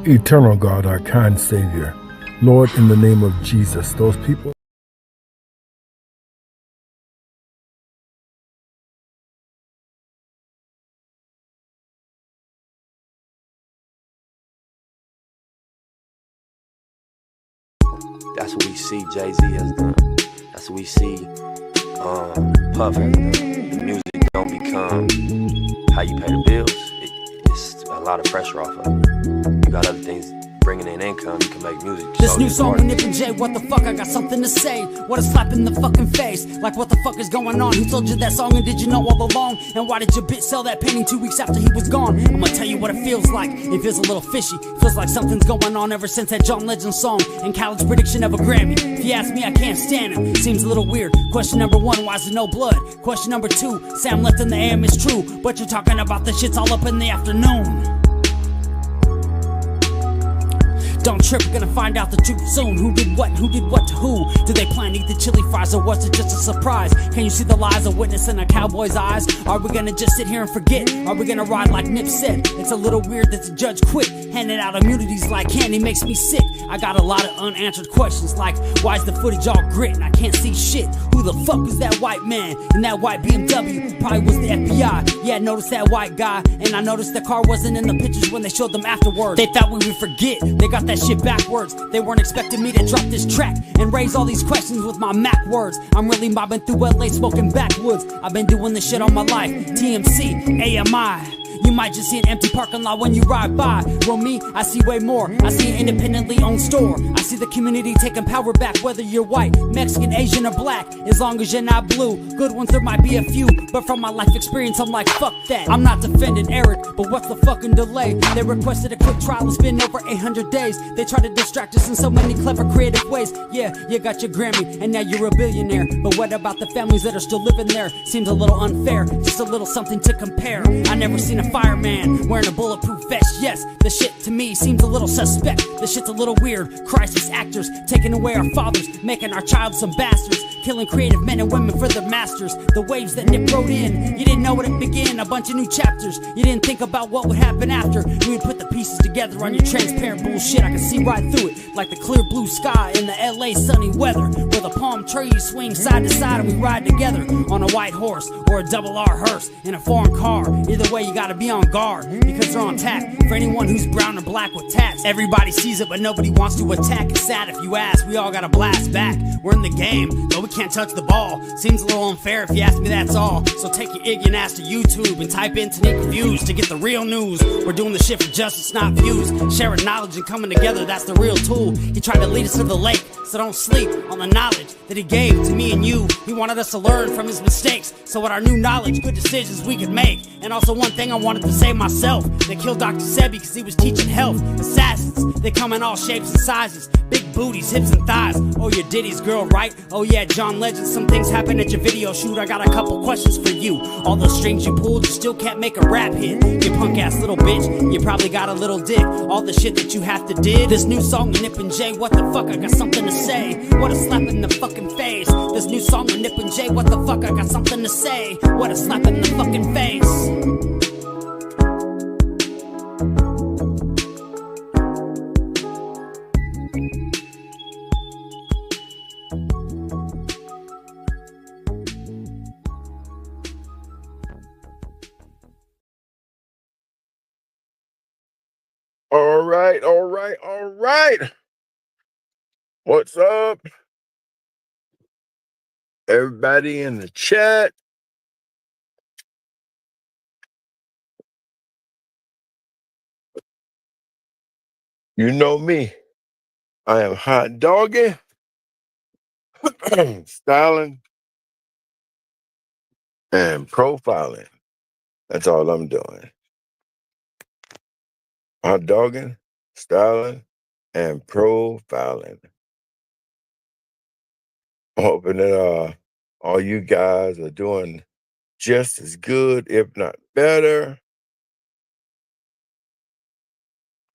Eternal God, our kind Savior, Lord, in the name of Jesus, those people. That's what we see Jay-Z has done. That's what we see Puff has done. The music don't become how you pay the bills. It's a lot of pressure off of it. You got other things bringing in income, you can make music. This new song with Nip and Jay, what the fuck, I got something to say. What a slap in the fucking face. Like what the fuck is going on? Who told you that song and did you know all along? And why did your bitch sell that painting 2 weeks after he was gone? I'm gonna tell you what it feels like. It feels a little fishy. Feels like something's going on ever since that John Legend song and Khaled's prediction of a Grammy. If you ask me, I can't stand him. Seems a little weird. Question number one, why is there no blood? Question number two, Sam left in the AM is true, but you're talking about the shit's all up in the afternoon. Don't trip, we're gonna find out the truth soon. Who did what to who? Did they plan to eat the chili fries or was it just a surprise? Can you see the lies of witness in a cowboy's eyes? Are we gonna just sit here and forget? Are we gonna ride like Nip said? It's a little weird that the judge quit, handing out immunities like candy makes me sick. I got a lot of unanswered questions like, why is the footage all grit and I can't see shit? Who the fuck is that white man in that white BMW? Probably was the FBI. Yeah, I noticed that white guy, and I noticed the car wasn't in the pictures when they showed them afterwards. They thought we would forget, they got that shit backwards. They weren't expecting me to drop this track and raise all these questions with my Mac words. I'm really mobbing through LA smoking backwoods. I've been doing this shit all my life. TMC, AMI. You might just see an empty parking lot when you ride by. Well, me, I see way more. I see an independently owned store. I see the community taking power back, whether you're white, Mexican, Asian, or black. As long as you're not blue. Good ones, there might be a few, but from my life experience, I'm like, fuck that. I'm not defending Eric, but what's the fucking delay? They requested a quick trial, it's been over 800 days. They tried to distract us in so many clever, creative ways. Yeah, you got your Grammy, and now you're a billionaire. But what about the families that are still living there? Seems a little unfair, just a little something to compare. I never seen a fireman wearing a bulletproof vest. Yes, the shit to me seems a little suspect. The shit's a little weird. Crisis actors taking away our fathers, making our child some bastards, killing creative men and women for their masters. The waves that Nip wrote in, you didn't know where to begin. A bunch of new chapters. You didn't think about what would happen after. You would put the pieces together on your transparent bullshit. I can see right through it, like the clear blue sky in the LA sunny weather, where the palm trees swing side to side and we ride together on a white horse or a double R hearse in a foreign car. Either way, you gotta be on guard because they're on tap for anyone who's brown or black with tats. Everybody sees it, but nobody wants to attack. It's sad if you ask. We all gotta blast back. We're in the game, but we can't touch the ball. Seems a little unfair if you ask me, that's all. So take your ignorant ass to YouTube and type in Tanika Views to get the real news. We're doing the shit for justice, not views. Sharing knowledge and coming together, that's the real tool. He tried to lead us to the lake, so don't sleep on the knowledge that he gave to me and you. He wanted us to learn from his mistakes, so with our new knowledge, good decisions we could make. And also one thing I wanted to say myself, they killed Dr. Sebi because he was teaching health. Assassins, they come in all shapes and sizes, big booties, hips and thighs. Oh, you're Diddy's girl, right? Oh yeah, John Legend, some things happen at your video shoot. I got a couple questions for you. All those strings you pulled, you still can't make a rap hit. You punk ass little bitch, you probably got a little dick. All the shit that you have to did. This new song with Nip and Jay, what the fuck, I got something to say. What a slap in the fucking face. This new song with Nip and Jay, what the fuck, I got something to say. What a slap in the fucking face. All right. What's up? Everybody in the chat. You know me. I am hot dogging, styling, and profiling. That's all I'm doing. Hot dogging, styling, and profiling. I'm hoping that all you guys are doing just as good, if not better.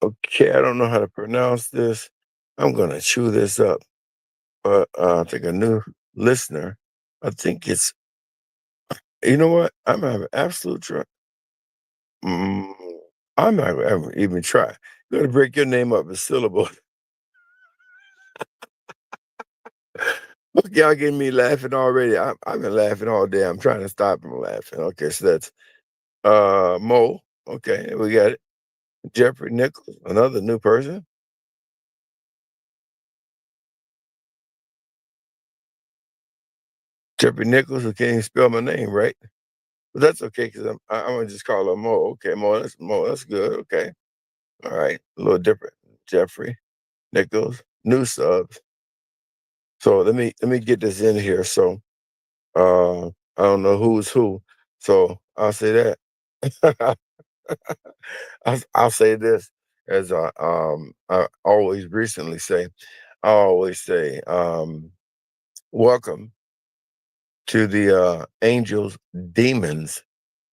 Okay, I don't know how to pronounce this. I'm gonna chew this up. But I think a new listener, I think it's, you know what? I'm having absolute trouble. I'm not gonna ever even try. You're gonna break your name up in syllables. Look, y'all getting me laughing already. I've been laughing all day. I'm trying to stop from laughing. Okay, so that's Mo. Okay, we got it. Jeffrey Nichols, another new person. Jeffrey Nichols, who can't even spell my name right. But that's okay because I'm gonna just call him Mo. Okay, Mo. That's good. Okay, all right, a little different. Jeffrey Nichols, new subs. So let me get this in here. So I don't know who's who. So I'll say that. I'll say this as I always recently say. I always say, welcome to the angels, demons,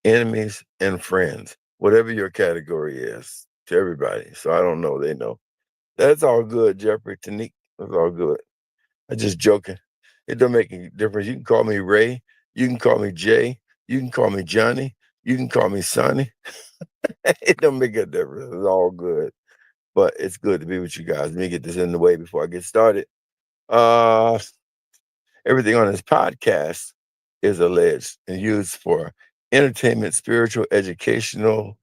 enemies, and friends. Whatever your category is, to everybody. So I don't know. They know. That's all good, Jeffrey. Tanique. That's all good. I'm just joking. It don't make any difference. You can call me Ray. You can call me Jay. You can call me Johnny. You can call me Sonny. It don't make a difference. It's all good. But it's good to be with you guys. Let me get this in the way before I get started. Uh, Everything on this podcast is alleged and used for entertainment, spiritual, educational,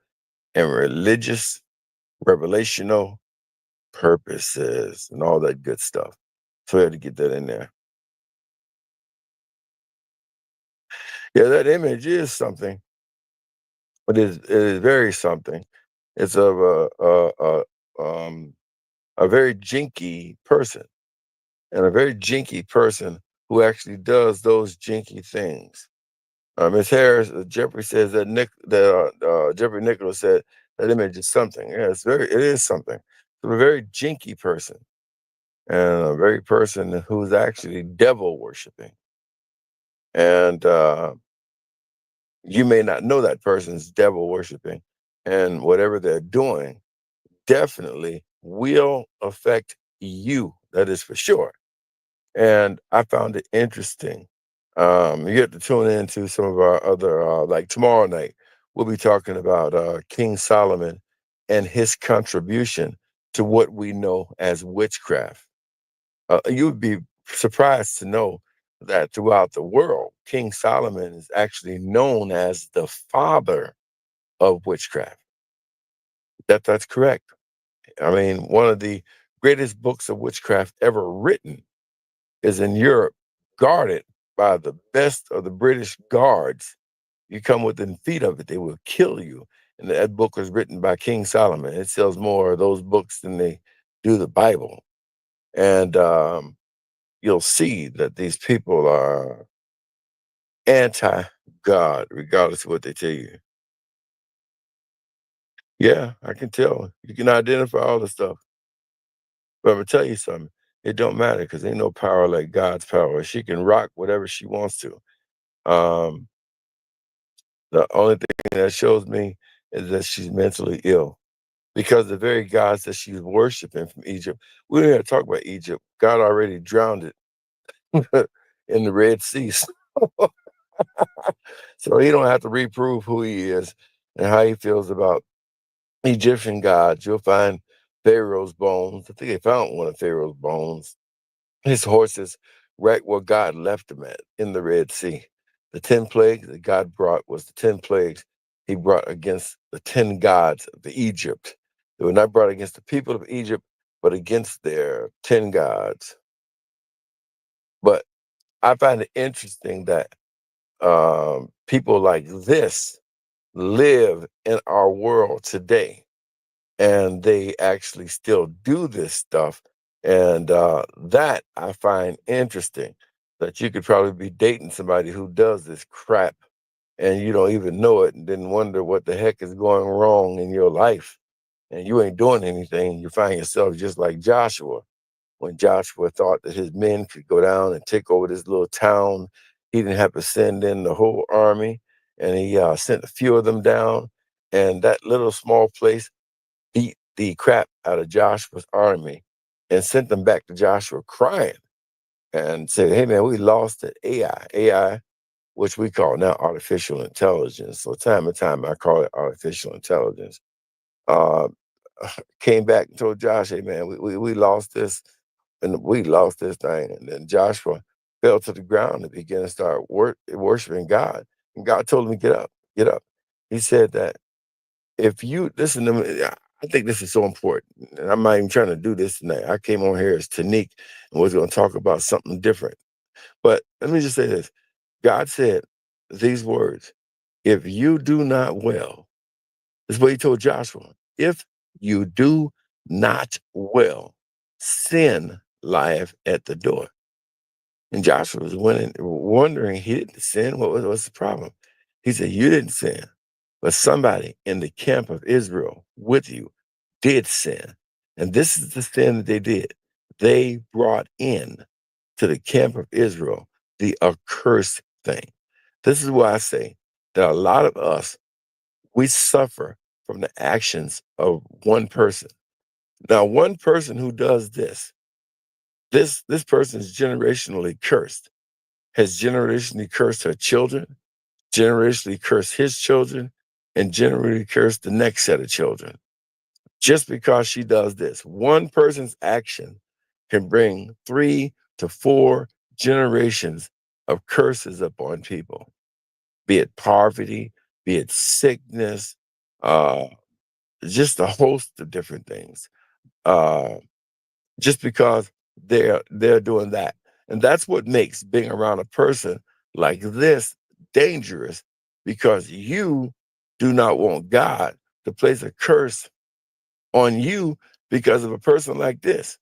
and religious, revelational purposes and all that good stuff. So we had to get that in there. Yeah, that image is something. It is very something. It's of a very jinky person, and a very jinky person who actually does those jinky things. Ms. Harris, Jeffrey says that Jeffrey Nicholas said that image is something. Yeah, it is something. So a very jinky person, and a very person who's actually devil worshiping. And you may not know that person's devil worshiping, and whatever they're doing definitely will affect you. That is for sure. And I found it interesting. You have to tune into some of our other, like tomorrow night, we'll be talking about King Solomon and his contribution to what we know as witchcraft. You would be surprised to know that throughout the world, King Solomon is actually known as the father of witchcraft. That's correct. I mean, one of the greatest books of witchcraft ever written is in Europe, guarded by the best of the British guards. You come within feet of it, they will kill you. And that book was written by King Solomon. It sells more of those books than they do the Bible. And you'll see that these people are anti-God, regardless of what they tell you. Yeah, I can tell. You can identify all the stuff. But I'm gonna tell you something. It don't matter because ain't no power like God's power. She can rock whatever she wants to. Um, the only thing that shows me is that she's mentally ill because the very gods that she's worshiping from Egypt, we don't have to talk about Egypt. God already drowned it in the Red Sea. So he don't have to reprove who he is and how he feels about Egyptian gods. You'll find Pharaoh's bones. I think they found one of Pharaoh's bones. His horses right where God left him at in the Red Sea. The 10 plagues that God brought was the 10 plagues he brought against the 10 gods of Egypt. They were not brought against the people of Egypt, but against their 10 gods. But I find it interesting that people like this live in our world today, and they actually still do this stuff. And that I find interesting, that you could probably be dating somebody who does this crap and you don't even know it, and then wonder what the heck is going wrong in your life. And you ain't doing anything. You find yourself just like Joshua. When Joshua thought that his men could go down and take over this little town, he didn't have to send in the whole army. And he sent a few of them down. And that little small place beat the crap out of Joshua's army and sent them back to Joshua crying and said, hey, man, we lost the AI, which we call now artificial intelligence. So time and time I call it artificial intelligence. uh, came back and told Josh, "Hey man, we lost this, and we lost this thing." And then Joshua fell to the ground and began to start worshiping God. And God told him, "Get up, get up." He said that if you listen to me, I think this is so important. And I'm not even trying to do this tonight. I came on here as Tanique and was going to talk about something different. But let me just say this. God said these words, if you do not well, this is what he told Joshua. If you do not well, sin lieth at the door. And Joshua was wondering, he didn't sin. What's the problem? He said, you didn't sin, but somebody in the camp of Israel with you did sin. And this is the sin that they did. They brought in to the camp of Israel the accursed thing. This is why I say that a lot of us, we suffer from the actions of one person. Now, one person who does this person is generationally cursed, has generationally cursed her children, generationally cursed his children, and generationally cursed the next set of children. Just because she does this, one person's action can bring 3 to 4 generations of curses upon people, be it poverty, be it sickness, uh, just a host of different things. Uh, just because they're doing that. And that's what makes being around a person like this dangerous, because you do not want God to place a curse on you because of a person like this.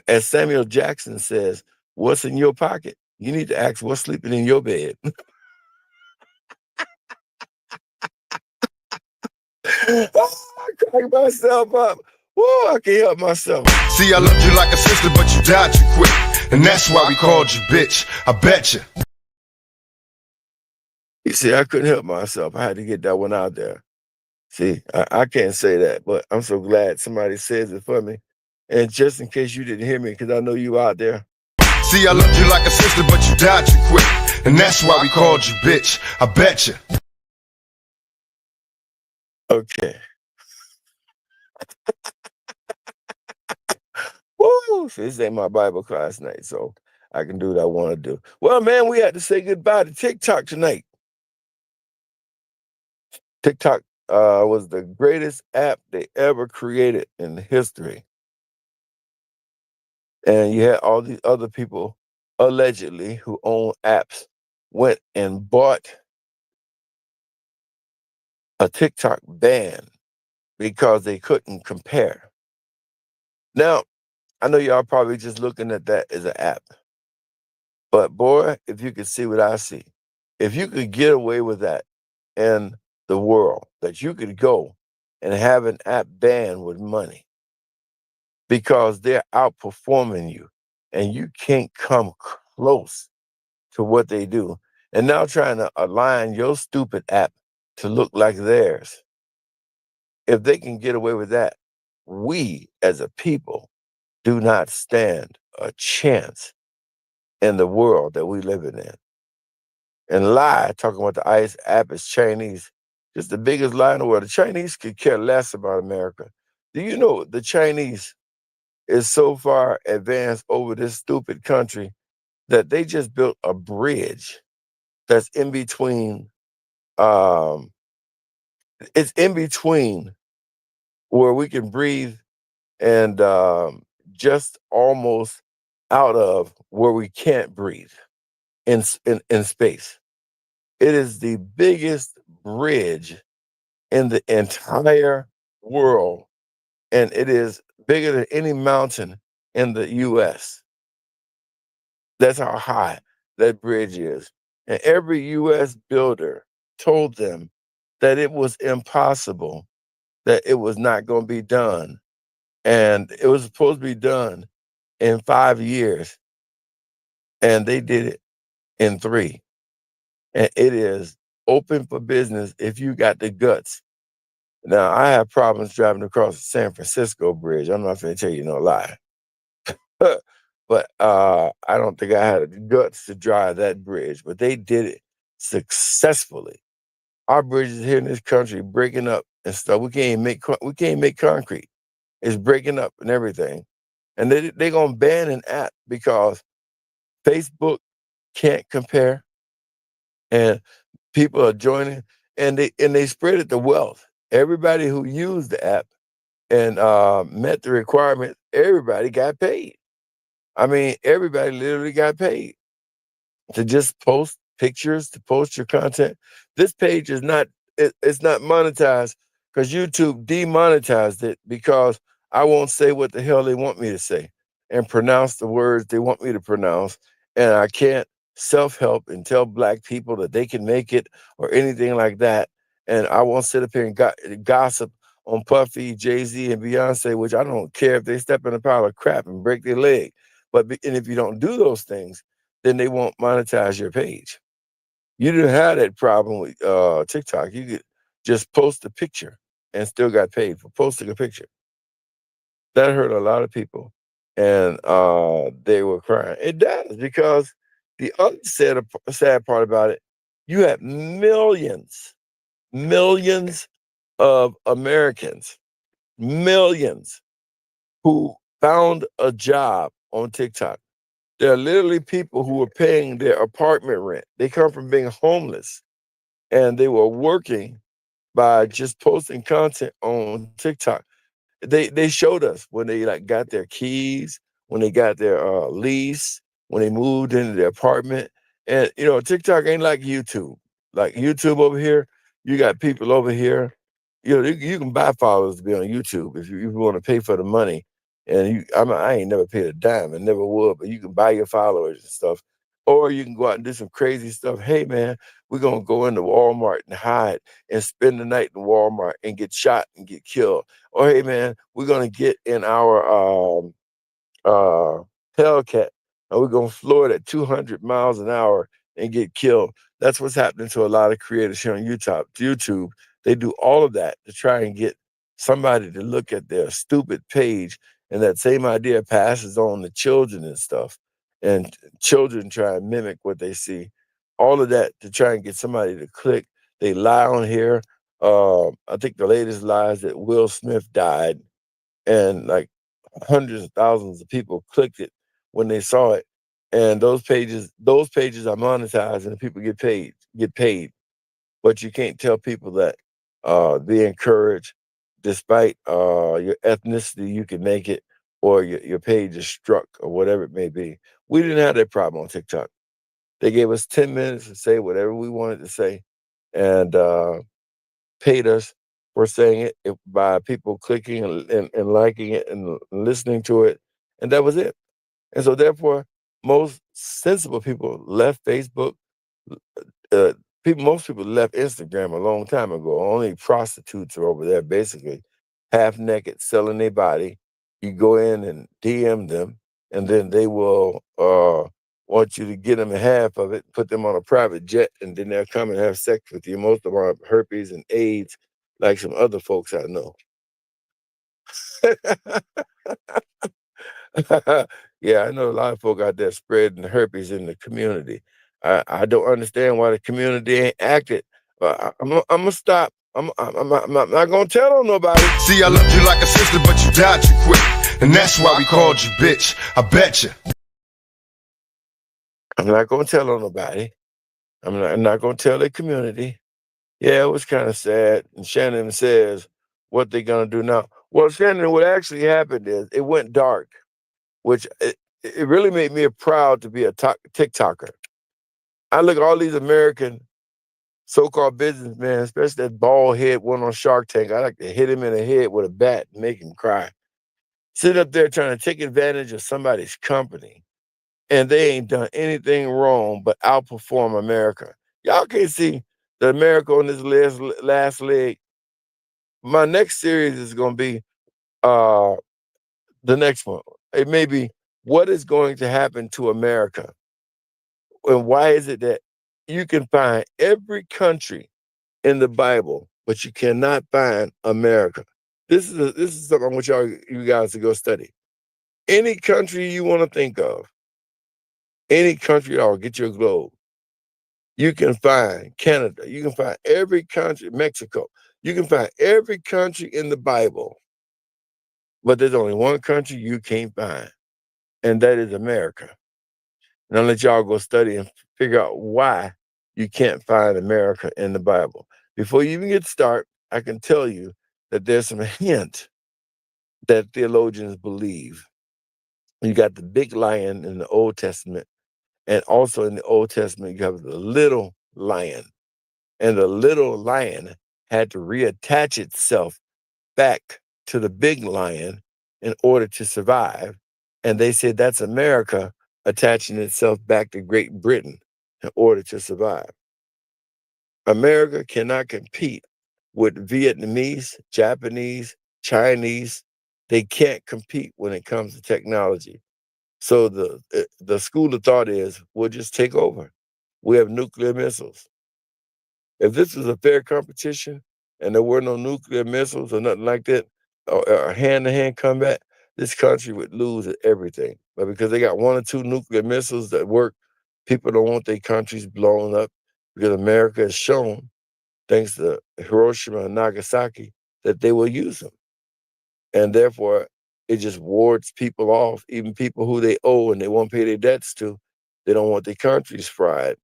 As Samuel Jackson says, what's in your pocket? You need to ask what's sleeping in your bed. I crack myself up. Whoa, I can't help myself. See, I loved you like a sister, but you died too quick. And that's why we called you bitch. I bet you. You see, I couldn't help myself. I had to get that one out there. See, I can't say that, but I'm so glad somebody says it for me. And just in case you didn't hear me, because I know you out there. See, I loved you like a sister, but you died too quick. And that's why we called you bitch. I bet you. Okay. Woo! See, this ain't my Bible class night, so I can do what I want to do. Well, man, we had to say goodbye to TikTok tonight. TikTok was the greatest app they ever created in history. And you had all these other people, allegedly, who own apps, went and bought a TikTok ban because they couldn't compare. Now, I know y'all probably just looking at that as an app. But boy, if you could see what I see, if you could get away with that in the world, that you could go and have an app banned with money because they're outperforming you and you can't come close to what they do. And now trying to align your stupid app to look like theirs. If they can get away with that, we as a people do not stand a chance in the world that we live in. And lie, talking about the ICE app is Chinese. Just the biggest lie in the world. The Chinese could care less about America. Do you know the Chinese is so far advanced over this stupid country that they just built a bridge that's in between, um, it's in between where we can breathe and just almost out of where we can't breathe in space. It is the biggest bridge in the entire world, and it is bigger than any mountain in the US. That's how high that bridge is. And every US builder told them that it was impossible, that it was not going to be done. And it was supposed to be done in 5 years, and they did it in 3. And it is open for business if you got the guts. Now, I have problems driving across the San Francisco Bridge. I'm not going to tell you no lie. But I don't think I had the guts to drive that bridge, but they did it successfully. Our bridges here in this country breaking up and stuff. We can't make concrete. It's breaking up and everything. And they gonna ban an app because Facebook can't compare, and people are joining, and they spread the wealth. Everybody who used the app and met the requirement, everybody got paid. I mean, everybody literally got paid to just post pictures, to post your content. This page is not it's not monetized because YouTube demonetized it because I won't say what the hell they want me to say and pronounce the words they want me to pronounce. And I can't self-help and tell black people that they can make it or anything like that. And I won't sit up here and gossip on Puffy, Jay-Z, and Beyonce, which I don't care if they step in a pile of crap and break their leg. And if you don't do those things, then they won't monetize your page. You didn't have that problem with TikTok. You could just post a picture and still got paid for posting a picture. That hurt a lot of people, and they were crying. It does, because the other sad part about it, you have millions of Americans, millions who found a job on TikTok. There are literally people who were paying their apartment rent. They come from being homeless, and they were working by just posting content on TikTok. They showed us when they like got their keys, when they got their lease, when they moved into their apartment. And TikTok ain't like YouTube. Like YouTube over here, you got people over here. You can buy followers to be on YouTube if you want to pay for the money. And I ain't never paid a dime and never would, but you can buy your followers and stuff. Or you can go out and do some crazy stuff. Hey man, we're gonna go into Walmart and hide and spend the night in Walmart and get shot and get killed. Or hey man, we're gonna get in our uh, Hellcat, and we're gonna floor it at 200 miles an hour and get killed. That's what's happening to a lot of creators here on YouTube. They do all of that to try and get somebody to look at their stupid page, and that same idea passes on to children and stuff. And children try and mimic what they see. All of that to try and get somebody to click. They lie on here. I think the latest lie is that Will Smith died, and like hundreds of thousands of people clicked it when they saw it. And those pages are monetized, and people get paid. But you can't tell people that they encourage, despite your ethnicity, you can make it, or your page is struck, or whatever it may be. We didn't have that problem on TikTok. They gave us 10 minutes to say whatever we wanted to say, and paid us for saying it by people clicking and liking it and listening to it. And that was it. And so, therefore, most sensible people left Facebook. Uh, most people left Instagram a long time ago. Only prostitutes are over there, basically, half naked, selling their body. You go in and DM them, and then they will want you to get them half of it, put them on a private jet, and then they'll come and have sex with you. Most of them have herpes and AIDS, like some other folks I know. Yeah, I know a lot of folk out there spreading herpes in the community. I don't understand why the community ain't acted. I'm gonna stop. I'm not gonna tell on nobody. See, I loved you like a sister, but you died too quick. And that's why we called you bitch. I bet you. I'm not gonna tell on nobody. I'm not gonna tell the community. Yeah, it was kind of sad. And Shannon says, what they gonna do now? Well, Shannon, what actually happened is it went dark, which it really made me proud to be a TikToker. I look at all these American so-called businessmen, especially that bald head one on Shark Tank. I like to hit him in the head with a bat and make him cry. Sit up there trying to take advantage of somebody's company, and they ain't done anything wrong but outperform America. Y'all can't see that America on this last leg. My next series is going to be uh, the next one. It may be what is going to happen to America, and why is it that you can find every country in the Bible, but you cannot find America. This is something I want you guys to go study. Any country you want to think of, any country at all, get your globe. You can find Canada. You can find every country, Mexico. You can find every country in the Bible, but there's only one country you can't find, and that is America. And I'll let y'all go study and figure out why you can't find America in the Bible. Before you even get started, I can tell you that there's some hint that theologians believe. You got the big lion in the Old Testament, and also in the Old Testament, you have the little lion. And the little lion had to reattach itself back to the big lion in order to survive. And they said that's America attaching itself back to Great Britain in order to survive. America cannot compete with Vietnamese, Japanese, Chinese. They can't compete when it comes to technology. So the school of thought is we'll just take over. We have nuclear missiles. If this was a fair competition and there were no nuclear missiles or nothing like that, or hand-to-hand combat, this country would lose at everything. But because they got one or two nuclear missiles that work, people don't want their countries blown up because America has shown, thanks to Hiroshima and Nagasaki, that they will use them. And therefore, it just wards people off, even people who they owe and they won't pay their debts to. They don't want their countries fried.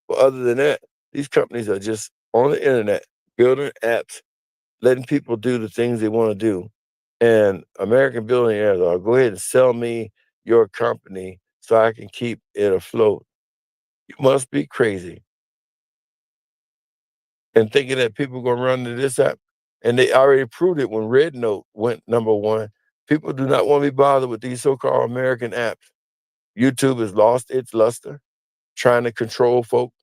But other than that, these companies are just on the internet, building apps, letting people do the things they want to do. And American billionaires are go ahead and sell me your company so I can keep it afloat. You must be crazy. And thinking that people are going to run to this app. And they already proved it when Red Note went #1. People do not want to be bothered with these so-called American apps. YouTube has lost its luster, trying to control folk.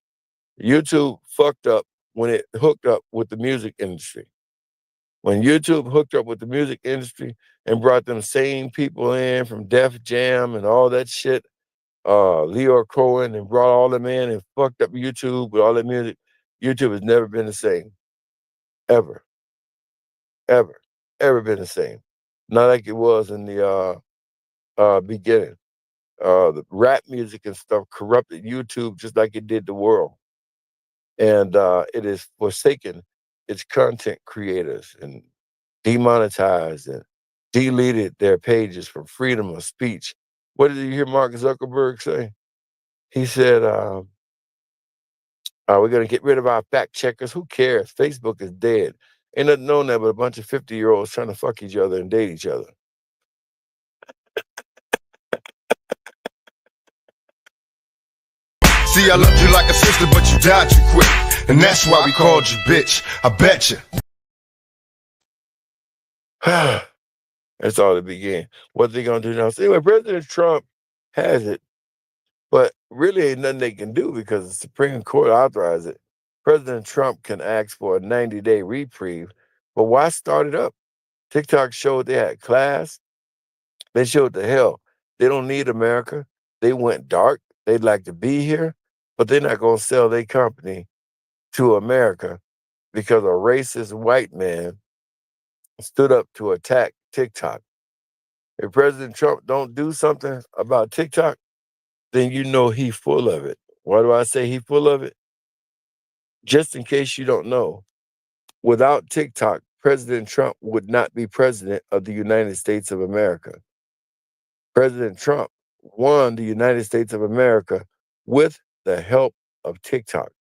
YouTube fucked up when it hooked up with the music industry. When YouTube hooked up with the music industry and brought them same people in from Def Jam and all that shit, Leo Cohen, and brought all them in and fucked up YouTube with all that music, YouTube has never been the same. Ever. Ever. Ever been the same. Not like it was in the beginning. The rap music and stuff corrupted YouTube just like it did the world. And it has forsaken its content creators and demonetized and deleted their pages for freedom of speech. What did you hear Mark Zuckerberg say? He said, we're going to get rid of our fact checkers. Who cares? Facebook is dead. Ain't nothing known that but a bunch of 50-year-olds trying to fuck each other and date each other. See, I loved you like a sister, but you died too quick. And that's why we called you bitch. I bet you. That's all it began. What they going to do now? So anyway, President Trump has it, but really ain't nothing they can do because the Supreme Court authorized it. President Trump can ask for a 90-day reprieve, but why start it up? TikTok showed they had class. They showed the hell. They don't need America. They went dark. They'd like to be here, but they're not going to sell their company to America because a racist white man stood up to attack TikTok. If President Trump don't do something about TikTok, then you know he full of it. Why do I say he full of it? Just in case you don't know, without TikTok, President Trump would not be president of the United States of America. President Trump won the United States of America with the help of TikTok.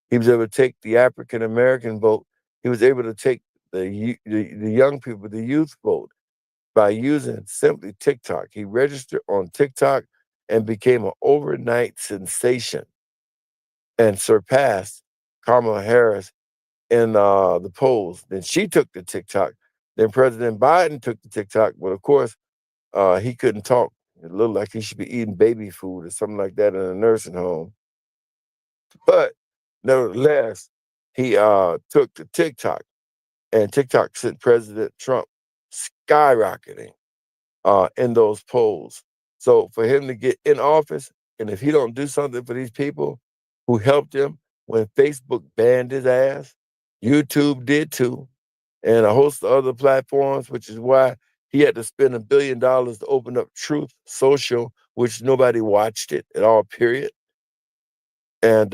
He was able to take the African American vote. He was able to take the young people, the youth vote, by using simply TikTok. He registered on TikTok and became an overnight sensation and surpassed Kamala Harris in the polls. Then she took the TikTok. Then President Biden took the TikTok, but of course, he couldn't talk. It looked like he should be eating baby food or something like that in a nursing home. But nevertheless, he took to TikTok, and TikTok sent President Trump skyrocketing in those polls. So for him to get in office, and if he don't do something for these people who helped him when Facebook banned his ass, YouTube did too, and a host of other platforms, which is why he had to spend $1 billion to open up Truth Social, which nobody watched it at all, period. And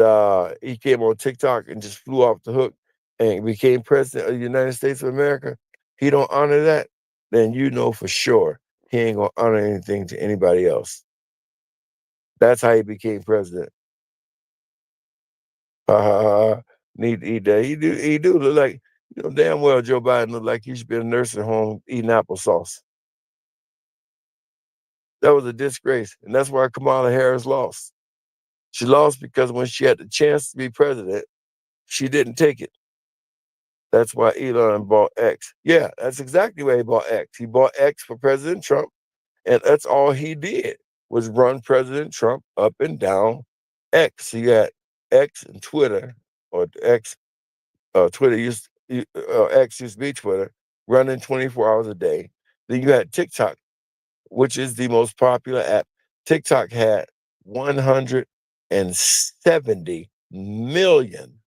he came on TikTok and just flew off the hook. and became president of the United States of America, he don't honor that, then you know for sure he ain't gonna honor anything to anybody else. That's how he became president. Ha ha ha. He do look like, damn well Joe Biden look like he should be in a nursing home eating applesauce. That was a disgrace, and that's why Kamala Harris lost. She lost because when she had the chance to be president, she didn't take it. That's why Elon bought X. Yeah, that's exactly why he bought X. He bought X for President Trump, and that's all he did was run President Trump up and down X. So you had X and Twitter, or X, Twitter X used to be Twitter, running 24 hours a day. Then you had TikTok, which is the most popular app. TikTok had 170 million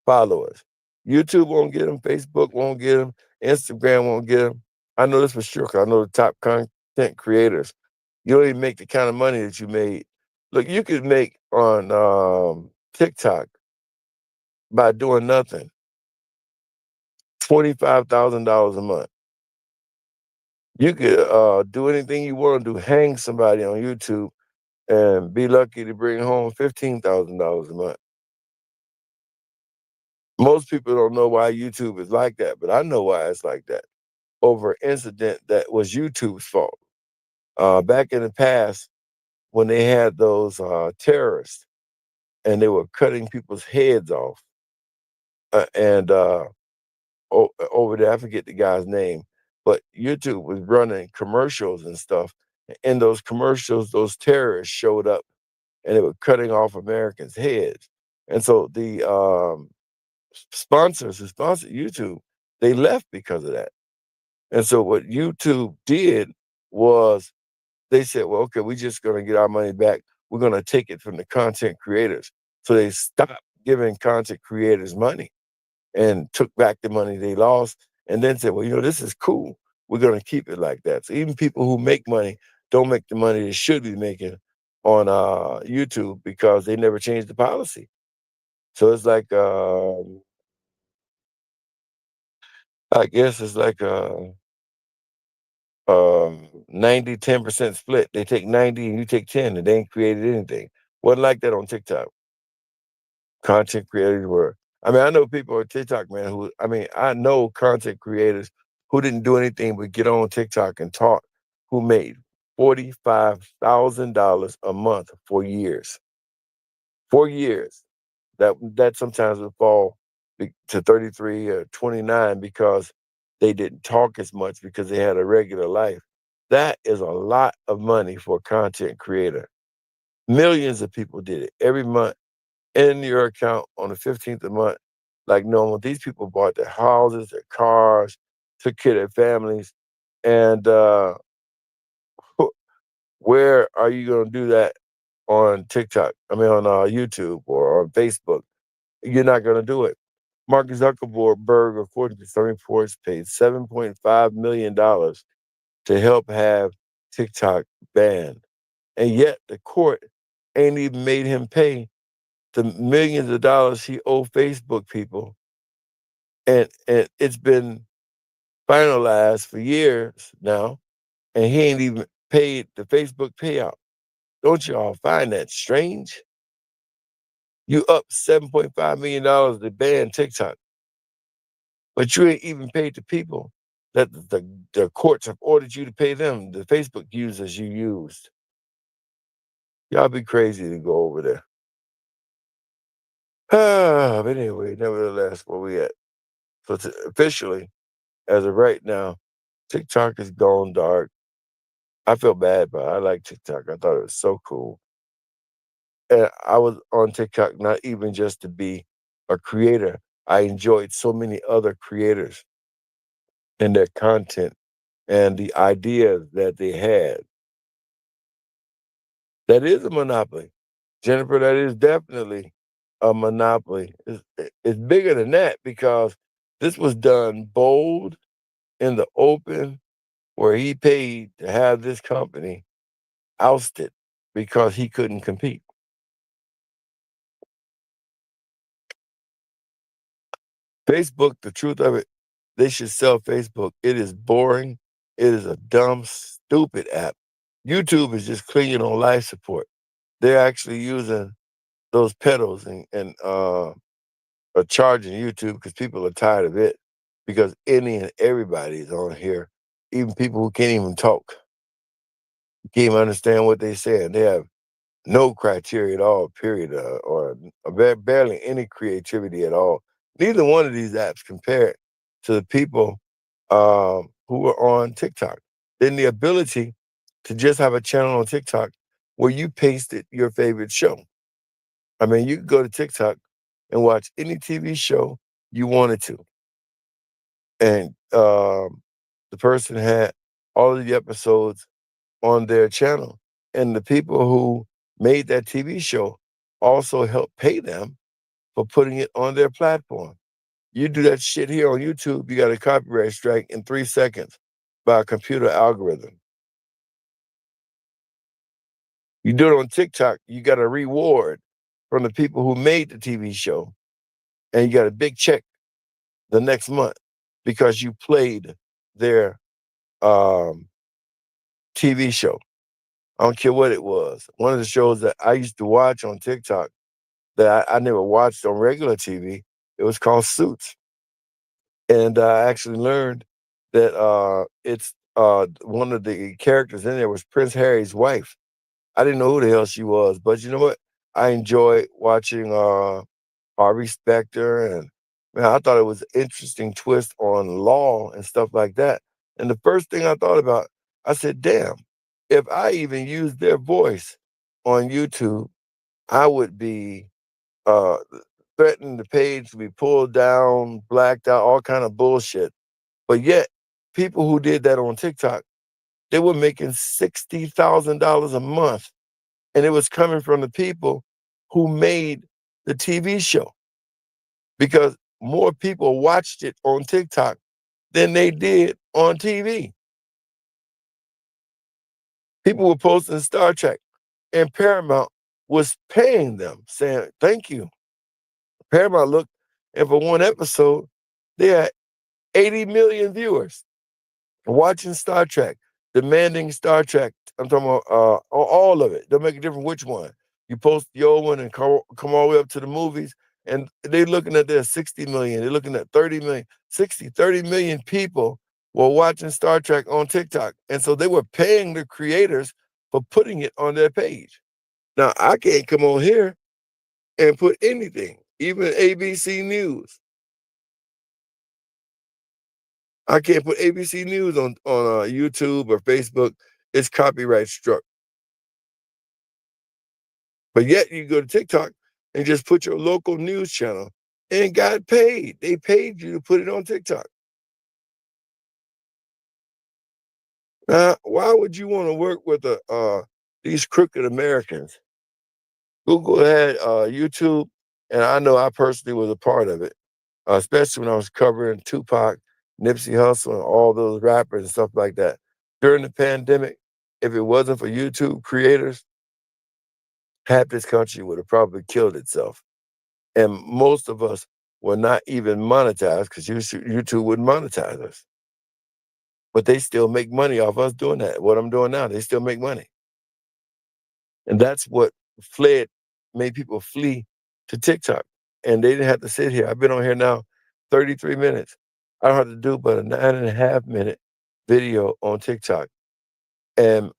followers. YouTube won't get them. Facebook won't get them. Instagram won't get them. I know this for sure because I know the top content creators. You don't even make the kind of money that you made. Look, you could make on TikTok by doing nothing $25,000 a month. You could do anything you want to do, hang somebody on YouTube, and be lucky to bring home $15,000 a month. Most people don't know why YouTube is like that, but I know why it's like that. Over an incident that was YouTube's fault. Back in the past, when they had those terrorists and they were cutting people's heads off, and over there, I forget the guy's name, but YouTube was running commercials and stuff. In those commercials, those terrorists showed up and they were cutting off Americans' heads. And so the sponsors who sponsored YouTube, they left because of that. And so what YouTube did was they said, well, okay, we're just going to get our money back. We're going to take it from the content creators. So they stopped giving content creators money and took back the money they lost, and then said, well, this is cool. We're going to keep it like that. So even people who make money don't make the money they should be making on YouTube because they never changed the policy. So it's like, I guess it's like a 90-10% split. They take 90 and you take 10, and they ain't created anything. Wasn't like that on TikTok. Content creators were. I know people on TikTok, man, I know content creators who didn't do anything but get on TikTok and talk, who made $45,000 a month for years. 4 years. That sometimes would fall to 33 or 29 because they didn't talk as much because they had a regular life. That is a lot of money for a content creator. Millions of people did it every month in your account on the 15th of the month. Like normal, these people bought their houses, their cars, took care of their families. And where are you going to do that on TikTok? On YouTube or on Facebook? You're not going to do it. Mark Zuckerberg, according to some reports, paid $7.5 million to help have TikTok banned. And yet the court ain't even made him pay the millions of dollars he owed Facebook people. And it's been finalized for years now, and he ain't even paid the Facebook payout. Don't y'all find that strange? You up $7.5 million to ban TikTok, but you ain't even paid the people that the courts have ordered you to pay them, the Facebook users you used. Y'all be crazy to go over there. But anyway, nevertheless, where we at? So officially, as of right now, TikTok is gone dark. I feel bad, but I like TikTok. I thought it was so cool. And I was on TikTok not even just to be a creator. I enjoyed so many other creators and their content and the ideas that they had. That is a monopoly. Jennifer, that is definitely a monopoly. It's bigger than that because this was done bold in the open where he paid to have this company ousted because he couldn't compete. Facebook, the truth of it, they should sell Facebook. It is boring. It is a dumb, stupid app. YouTube is just clinging on life support. They're actually using those pedals and are charging YouTube because people are tired of it. Because any and everybody is on here, even people who can't even talk, can't even understand what they say. And they have no criteria at all, period, or barely any creativity at all. Neither one of these apps compared to the people who are on TikTok. Then the ability to just have a channel on TikTok where you pasted your favorite show. I mean, you could go to TikTok and watch any TV show you wanted to. And the person had all of the episodes on their channel. And the people who made that TV show also helped pay them for putting it on their platform. You do that shit here on YouTube, you got a copyright strike in 3 seconds by a computer algorithm. You do it on TikTok, you got a reward from the people who made the TV show, and you got a big check the next month because you played their TV show. I don't care what it was. One of the shows that I used to watch on TikTok that I never watched on regular TV, it was called Suits. And I actually learned that it's one of the characters in there was Prince Harry's wife. I didn't know who the hell she was, but you know what? I enjoy watching Harvey Specter, and man, I thought it was an interesting twist on law and stuff like that. And the first thing I thought about, I said, damn, if I even used their voice on YouTube, I would be uh, threatening the page to be pulled down, blacked out, all kind of bullshit. But yet, people who did that on TikTok, they were making $60,000 a month, and it was coming from the people who made the TV show because more people watched it on TikTok than they did on TV. People were posting Star Trek, and Paramount was paying them, saying, thank you. Paramount looked, and for one episode, they had 80 million viewers watching Star Trek, demanding Star Trek. I'm talking about all of it. Don't make a difference which one. You post the old one and come all the way up to the movies, and they're looking at their 60 million. They're looking at 30 million, 60, 30 million people were watching Star Trek on TikTok. And so they were paying the creators for putting it on their page. Now, I can't come on here and put anything, even ABC News. I can't put ABC News on YouTube or Facebook. It's copyright struck. But yet you go to TikTok and just put your local news channel and got paid. They paid you to put it on TikTok. Now, why would you want to work with these crooked Americans? Google had YouTube, and I know I personally was a part of it, especially when I was covering Tupac, Nipsey Hussle, and all those rappers and stuff like that. During the pandemic, if it wasn't for YouTube creators, half this country would have probably killed itself. And most of us were not even monetized because YouTube wouldn't monetize us. But they still make money off us doing that. What I'm doing now, they still make money. And that's what made people flee to TikTok. And they didn't have to sit here. I've been on here now 33 minutes. I don't have to do but a 9.5 minute video on TikTok. And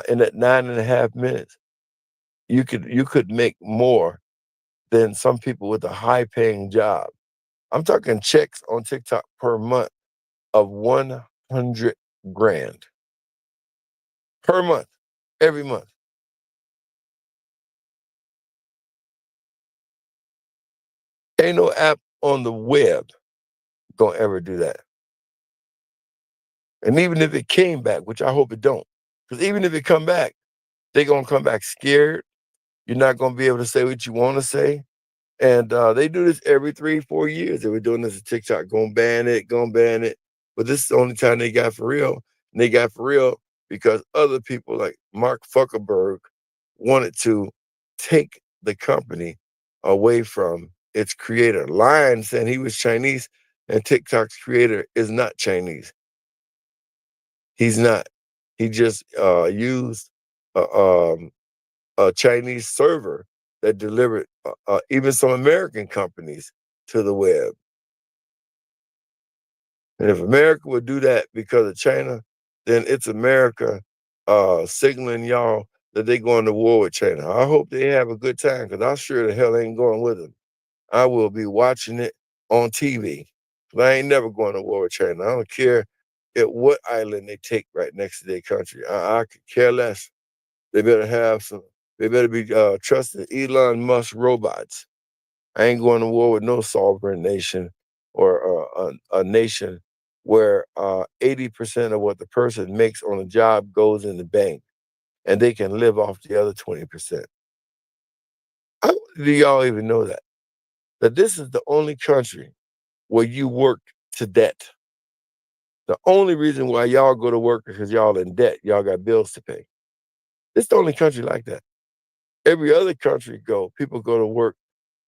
in that 9.5 minutes, you could make more than some people with a high paying job. I'm talking checks on TikTok per month of 100 grand per month, every month. Ain't no app on the web gonna ever do that. And even if it came back, which I hope it don't, because even if it come back, they gonna come back scared. You're not gonna be able to say what you want to say. And they do this every 3-4 years. They were doing this at TikTok, gonna ban it, gonna ban it. But this is the only time they got for real. And they got for real because other people like Mark Zuckerberg wanted to take the company away from its creator lying, saying he was Chinese, and TikTok's creator is not Chinese. He's not. He just used a, a Chinese server that delivered even some American companies to the web. And if America would do that because of China, then it's America signaling y'all that they going to war with China. I hope they have a good time, because I sure the hell ain't going with them. I will be watching it on TV. But I ain't never going to war with China. I don't care at what island they take right next to their country. I could care less. They better have some. They better be trusting Elon Musk robots. I ain't going to war with no sovereign nation or a nation where 80% of what the person makes on a job goes in the bank, and they can live off the other 20%. Do y'all even know that? That this is the only country where you work to debt. The only reason why y'all go to work is because y'all in debt. Y'all got bills to pay. It's the only country like that. Every other country people go to work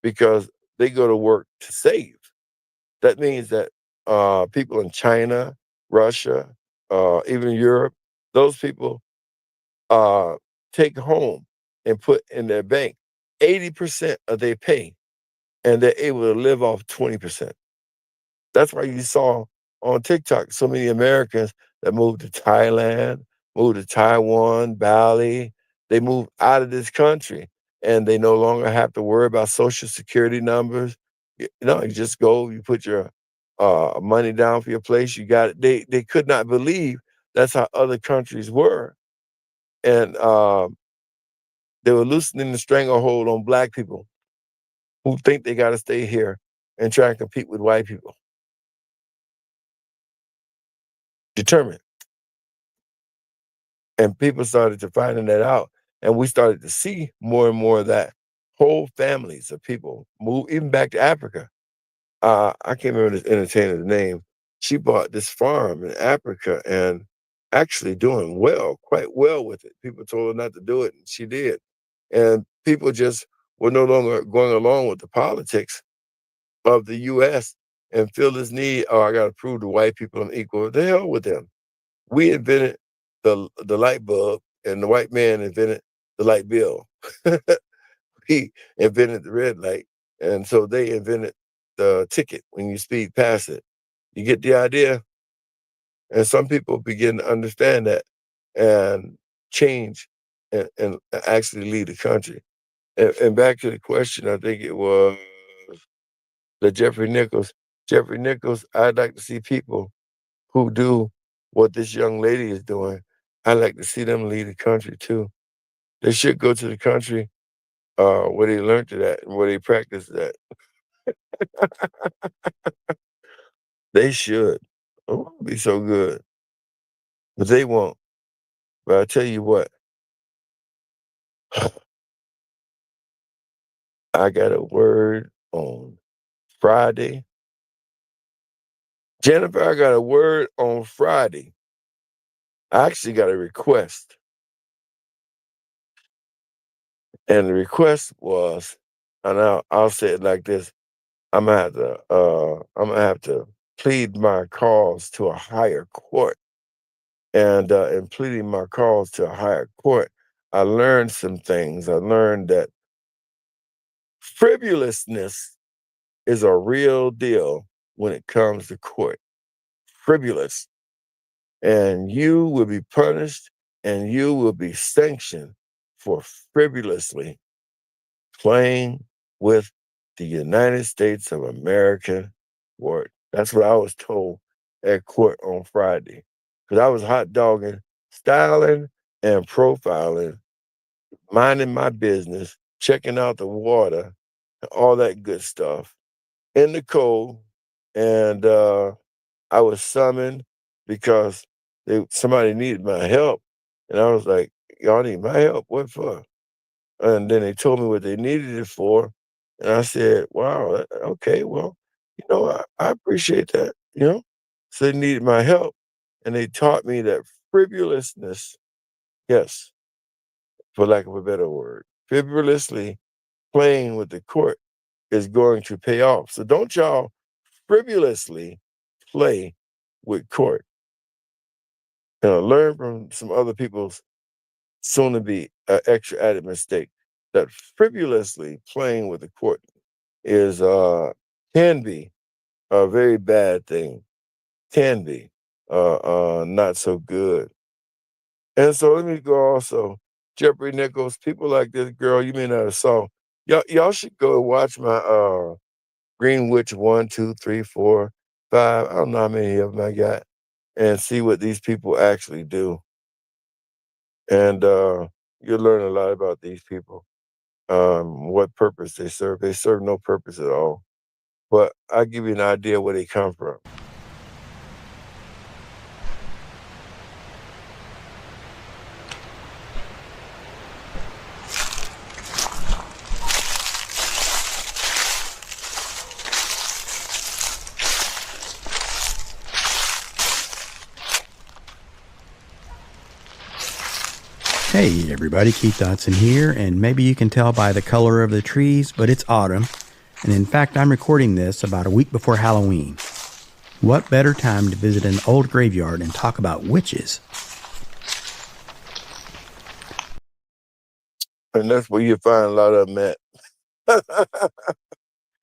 because they go to work to save. That means that people in China, Russia, even Europe, those people uh, take home and put in their bank 80% of their pay, and they're able to live off 20%. That's why you saw on TikTok so many Americans that moved to Thailand, moved to Taiwan, Bali. They moved out of this country, and they no longer have to worry about social security numbers. You just go, you put your money down for your place, you got it. They could not believe that's how other countries were. And they were loosening the stranglehold on Black people who think they got to stay here and try and compete with white people. Determined. And people started to finding that out. And we started to see more and more of that. Whole families of people move, even back to Africa. I can't remember this entertainer's name. She bought this farm in Africa and actually doing well, quite well with it. People told her not to do it, and she did. And people just were no longer going along with the politics of the US and feel this need, oh, I got to prove to white people I'm equal. The hell with them. We invented the light bulb, and the white man invented the light bill. He invented the red light, and so they invented the ticket when you speed past it. You get the idea? And some people begin to understand that and change and actually lead the country. And back to the question, I think it was the Jeffrey Nichols. Jeffrey Nichols, I'd like to see people who do what this young lady is doing. I'd like to see them lead the country too. They should go to the country where they learned it at and where they practiced that. They should. Oh, it would be so good. But they won't. But I tell you what, I got a word on Friday. Jennifer, I got a word on Friday. I actually got a request. And the request was, and I'll say it like this, I'm gonna have to plead my cause to a higher court. And in pleading my cause to a higher court, I learned some things. I learned that frivolousness is a real deal when it comes to court. Frivolous. And you will be punished and you will be sanctioned for frivolously playing with the United States of America court. That's what I was told at court on Friday. Because I was hot dogging, styling, and profiling, minding my business, checking out the water, all that good stuff in the cold. And I was summoned because somebody needed my help. And I was like, y'all need my help? What for? And then they told me what they needed it for. And I said, wow, okay, well, I appreciate that, So they needed my help. And they taught me that frivolousness, yes, for lack of a better word, frivolously playing with the court is going to pay off. So don't y'all frivolously play with court. Learn from some other people's soon to be extra added mistake. That frivolously playing with the court is can be a very bad thing. Can be not so good. And so let me go also. Jeffrey Nichols, people like this girl you may not have saw. Y'all should go and watch my Green Witch 1, 2, 3, 4, 5. I don't know how many of them I got, and see what these people actually do. And you'll learn a lot about these people. What purpose they serve. They serve no purpose at all. But I give you an idea where they come from. Hey everybody, Keith Dotson here, and maybe you can tell by the color of the trees, but it's autumn, and in fact I'm recording this about a week before Halloween. What better time to visit an old graveyard and talk about witches? And that's where you find a lot of them at.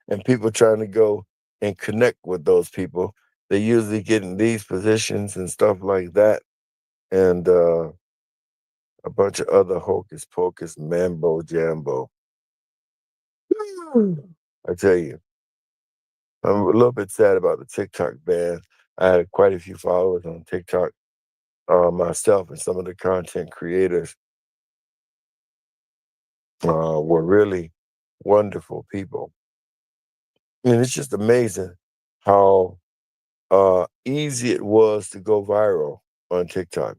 And people trying to go and connect with those people. They usually get in these positions and stuff like that. And a bunch of other hocus pocus, mambo jambo. I tell you, I'm a little bit sad about the TikTok ban. I had quite a few followers on TikTok, myself, and some of the content creators were really wonderful people. And it's just amazing how easy it was to go viral on TikTok.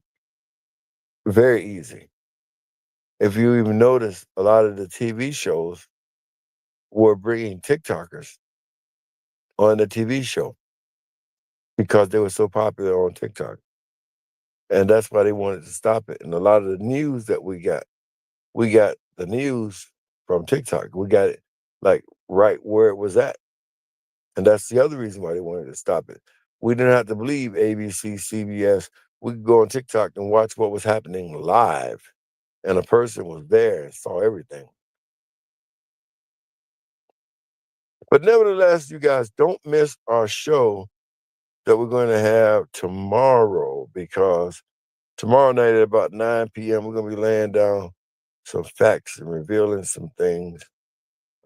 Very easy. If you even notice, a lot of the TV shows were bringing TikTokers on the TV show because they were so popular on TikTok. And that's why they wanted to stop it. And a lot of the news that we got the news from TikTok. We got it like right where it was at. And that's the other reason why they wanted to stop it. We didn't have to believe ABC, CBS. We could go on TikTok and watch what was happening live. And a person was there and saw everything. But nevertheless, you guys don't miss our show that we're going to have tomorrow, because tomorrow night at about 9 p.m., we're going to be laying down some facts and revealing some things.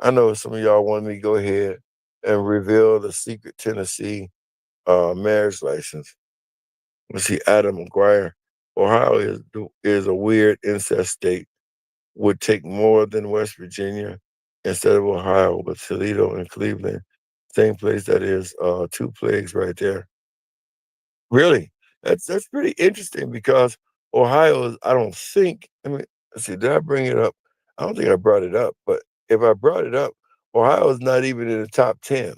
I know some of y'all want me to go ahead and reveal the secret Tennessee marriage license. Let's see, Adam McGuire. Ohio is a weird incest state. Would take more than West Virginia instead of Ohio, but Toledo and Cleveland, same place. That is 2 plagues right there. Really, that's pretty interesting, because Ohio is, I don't think, I mean, let's see, did I bring it up? I don't think I brought it up, but if I brought it up, Ohio is not even in the top 10.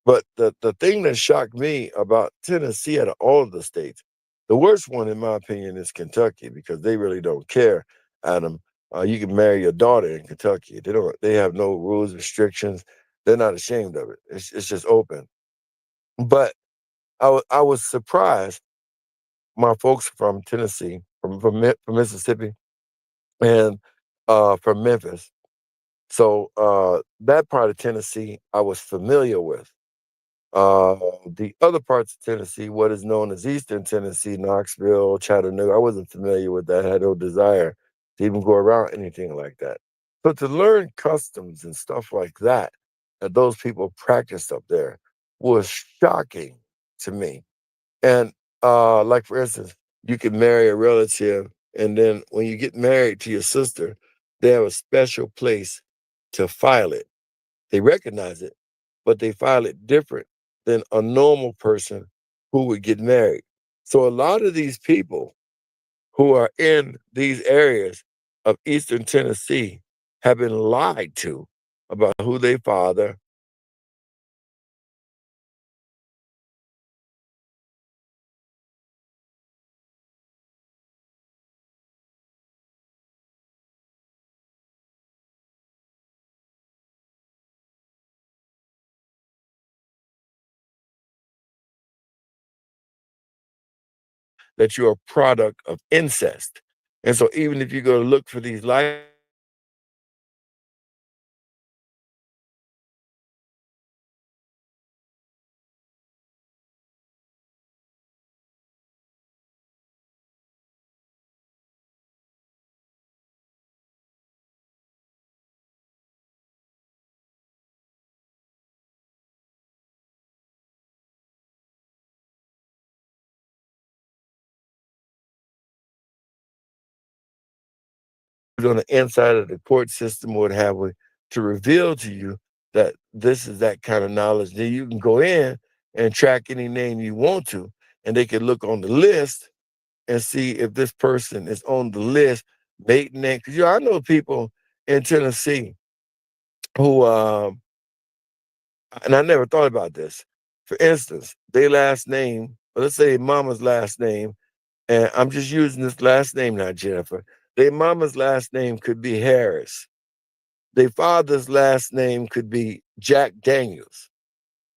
But the thing that shocked me about Tennessee out of all of the states, the worst one, in my opinion, is Kentucky, because they really don't care, Adam. You can marry your daughter in Kentucky. They have no rules, restrictions. They're not ashamed of it. It's just open. But I was surprised. My folks from Tennessee, from Mississippi, and from Memphis. So that part of Tennessee I was familiar with. The other parts of Tennessee, what is known as Eastern Tennessee, Knoxville, Chattanooga, I wasn't familiar with that. I had no desire to even go around anything like that. So to learn customs and stuff like that those people practiced up there was shocking to me. And like for instance, you could marry a relative, and then when you get married to your sister, they have a special place to file it. They recognize it, but they file it different than a normal person who would get married. So a lot of these people who are in these areas of Eastern Tennessee have been lied to about who they father. that you're a product of incest. And so even if you go to look for these life on the inside of the court system or what have you to reveal to you that this is that kind of knowledge. Then you can go in and track any name you want to, and they can look on the list and see if this person is on the list, maiden name. Because I know people in Tennessee who, and I never thought about this. For instance, their last name, let's say mama's last name, and I'm just using this last name now, Jennifer. Their mama's last name could be Harris. Their father's last name could be Jack Daniels.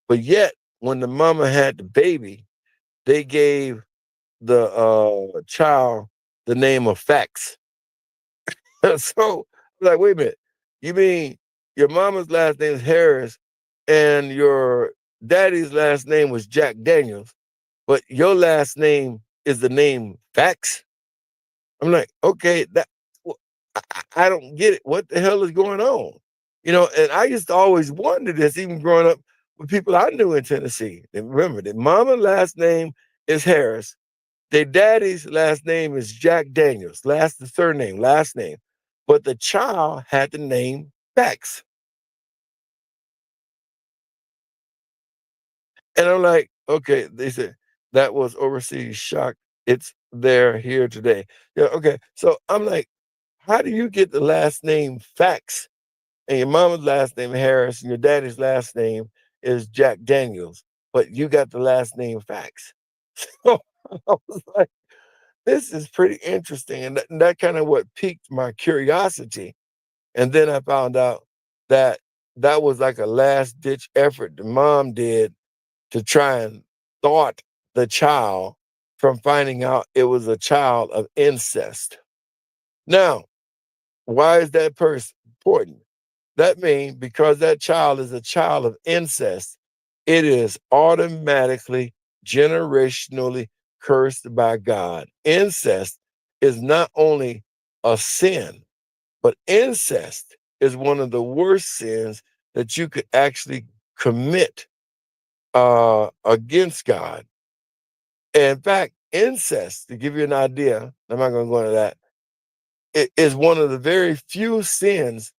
But yet, when the mama had the baby, they gave the child the name of Fax. So, like, wait a minute. You mean your mama's last name is Harris and your daddy's last name was Jack Daniels, but your last name is the name Fax? I'm like, okay, I don't get it. What the hell is going on? And I used to always wonder this, even growing up with people I knew in Tennessee. And remember, their mama's last name is Harris. Their daddy's last name is Jack Daniels. The surname, last name. But the child had the name Fax. And I'm like, okay, they said that was overseas shock. It's there here today. Yeah, okay. So I'm like, how do you get the last name Fax and your mama's last name Harris and your daddy's last name is Jack Daniels, but you got the last name Fax? So I was like, this is pretty interesting. And that kind of what piqued my curiosity. And then I found out that that was like a last ditch effort the mom did to try and thwart the child from finding out it was a child of incest. Now, why is that person important? That means because that child is a child of incest, it is automatically, generationally cursed by God. Incest is not only a sin, but incest is one of the worst sins that you could actually commit against God. And in fact, incest, to give you an idea, I'm not going to go into that, it is one of the very few sins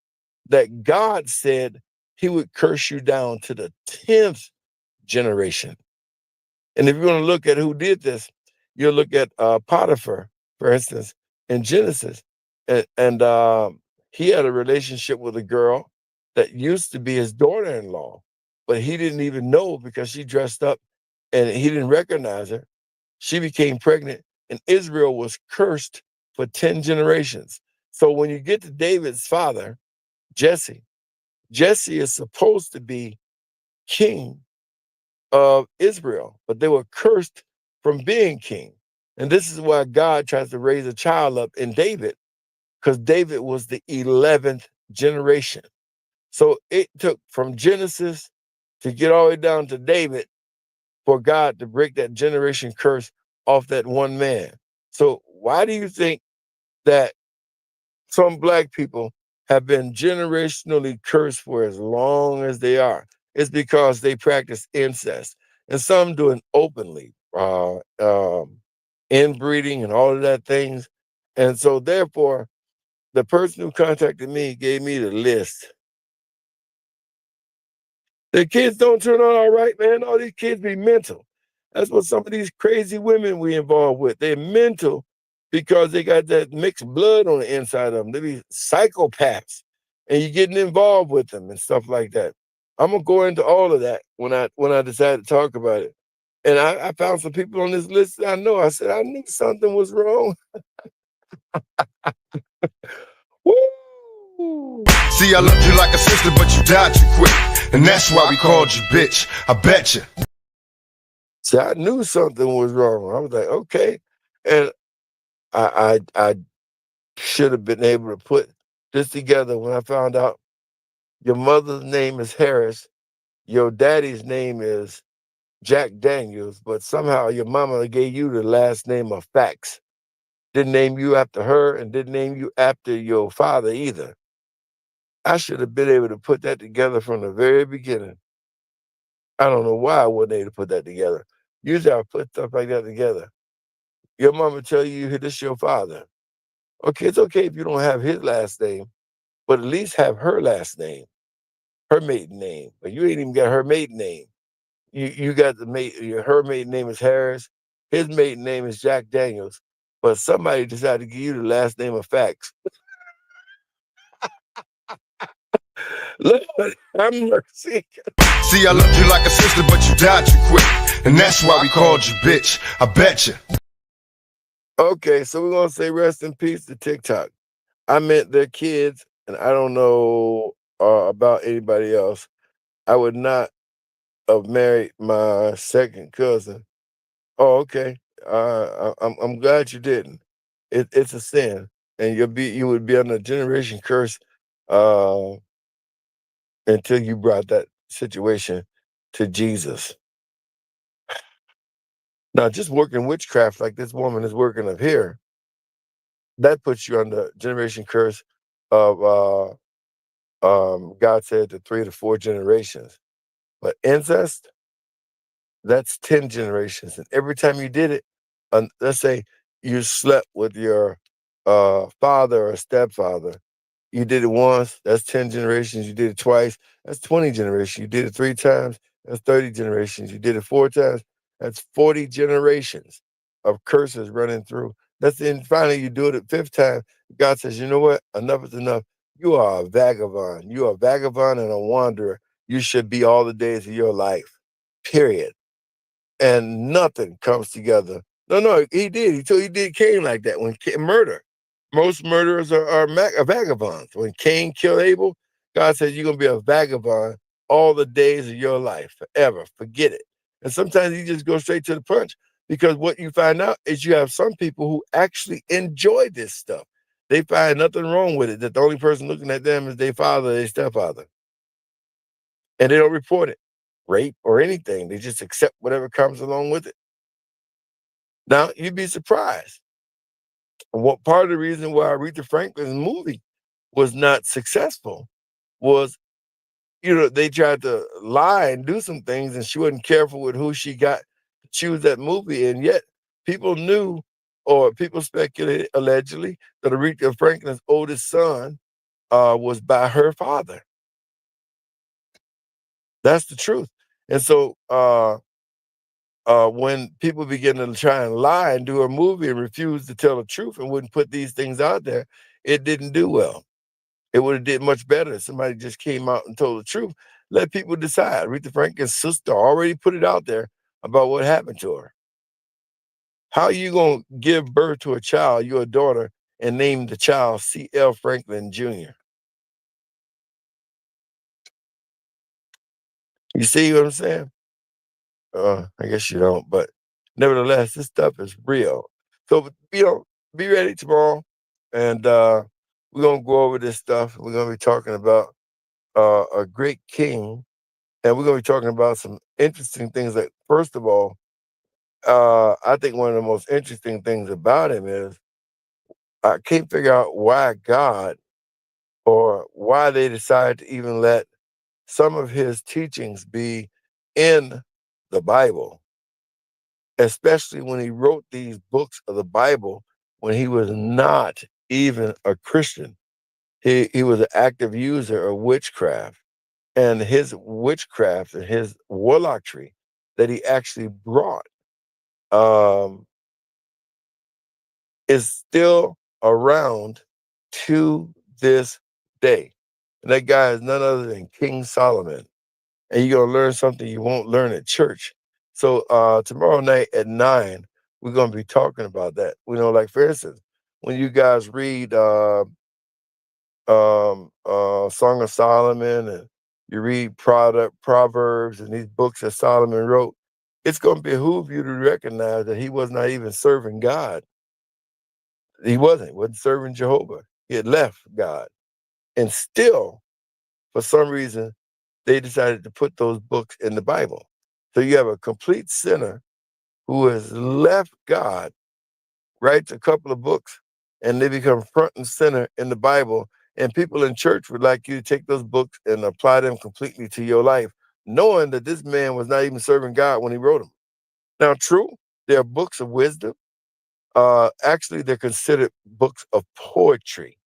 that God said he would curse you down to the 10th generation. And if you're going to look at who did this, you'll look at Potiphar, for instance, in Genesis. And he had a relationship with a girl that used to be his daughter-in-law, but he didn't even know because she dressed up and he didn't recognize her. She became pregnant, and Israel was cursed for 10 generations. So when you get to David's father, Jesse is supposed to be king of Israel, but they were cursed from being king. And this is why God tries to raise a child up in David, because David was the 11th generation. So it took from Genesis to get all the way down to David for God to break that generation curse off that one man. So why do you think that some black people have been generationally cursed for as long as they are? It's because they practice incest, and some do it openly, inbreeding and all of that things. And so therefore, the person who contacted me gave me the list. The kids don't turn out all right, man. All these kids be mental. That's what some of these crazy women we involved with. They're mental because they got that mixed blood on the inside of them. They be psychopaths, and you're getting involved with them and stuff like that. I'm gonna go into all of that when I decide to talk about it. And I found some people on this list that I know. I said I knew something was wrong. Woo! See, I loved you like a sister, but you died too quick. And that's why we called you bitch. I bet you. See, I knew something was wrong. I was like, okay. And I should have been able to put this together when I found out your mother's name is Harris, your daddy's name is Jack Daniels, but somehow your mama gave you the last name of Fax. Didn't name you after her and didn't name you after your father either. I should have been able to put that together from the very beginning. I don't know why I wasn't able to put that together. Usually I put stuff like that together. Your mama tell you this is your father. Okay, it's okay if you don't have his last name, but at least have her last name, her maiden name. But you ain't even got her maiden name. You got her maiden name is Harris. His maiden name is Jack Daniels. But somebody decided to give you the last name of Fax. Lord, have mercy. See, I loved you like a sister, but you died too quick. And that's why we called you bitch. I bet you. Okay, so we're gonna say rest in peace to TikTok. I meant their kids, and I don't know about anybody else. I would not have married my second cousin. Oh, okay. I'm glad you didn't. It's a sin, and you would be on a generation curse uh, until you brought that situation to Jesus. Now, just working witchcraft like this woman is working up here, that puts you on the generation curse of God said the 3 to 4 generations. But incest, that's 10 generations. And every time you did it, let's say you slept with your father or stepfather, you did it once, that's 10 generations. You did it twice, that's 20 generations. You did it 3 times, that's 30 generations. You did it 4 times, that's 40 generations of curses running through. That's then finally you do it a 5th time. God says, you know what? Enough is enough. You are a vagabond. You are a vagabond and a wanderer. You should be all the days of your life. Period. And nothing comes together. No, he did. He did Cain like that. When murder, most murderers are vagabonds. When Cain killed Abel, God says you're gonna be a vagabond all the days of your life, forever. Forget it. And sometimes you just go straight to the punch because what you find out is you have some people who actually enjoy this stuff. They find nothing wrong with it. That the only person looking at them is their father, their stepfather, and they don't report it, rape or anything. They just accept whatever comes along with it. Now, you'd be surprised. What part of the reason why Aretha Franklin's movie was not successful was, they tried to lie and do some things, and she wasn't careful with who she got to choose that movie. And yet, people knew, or people speculated, allegedly, that Aretha Franklin's oldest son was by her father. That's the truth. And so, when people begin to try and lie and do a movie and refuse to tell the truth and wouldn't put these things out there, it didn't do well. It would have did much better if somebody just came out and told the truth. Let people decide. Aretha Franklin's sister already put it out there about what happened to her. How are you gonna give birth to a child, your daughter, and name the child C.L. Franklin Jr.? You see what I'm saying? I guess you don't, but nevertheless, this stuff is real. So, be ready tomorrow, and we're gonna go over this stuff. We're gonna be talking about a great king, and we're gonna be talking about some interesting things. Like, first of all, I think one of the most interesting things about him is I can't figure out why God or why they decided to even let some of his teachings be in the Bible, especially when he wrote these books of the Bible when he was not even a Christian. He was an active user of witchcraft, and his witchcraft and his warlockry that he actually brought um, is still around to this day. And that guy is none other than King Solomon. And you're gonna learn something you won't learn at church. So tomorrow night at 9, we're gonna be talking about that. Like, for instance, when you guys read Song of Solomon and you read Proverbs and these books that Solomon wrote, it's going to behoove you to recognize that he was not even serving God. He wasn't serving Jehovah. He had left God. And still, for some reason, they decided to put those books in the Bible. So you have a complete sinner who has left God, writes a couple of books, and they become front and center in the Bible. And people in church would like you to take those books and apply them completely to your life, knowing that this man was not even serving God when he wrote them. Now, true, they are books of wisdom. Actually, they're considered books of poetry.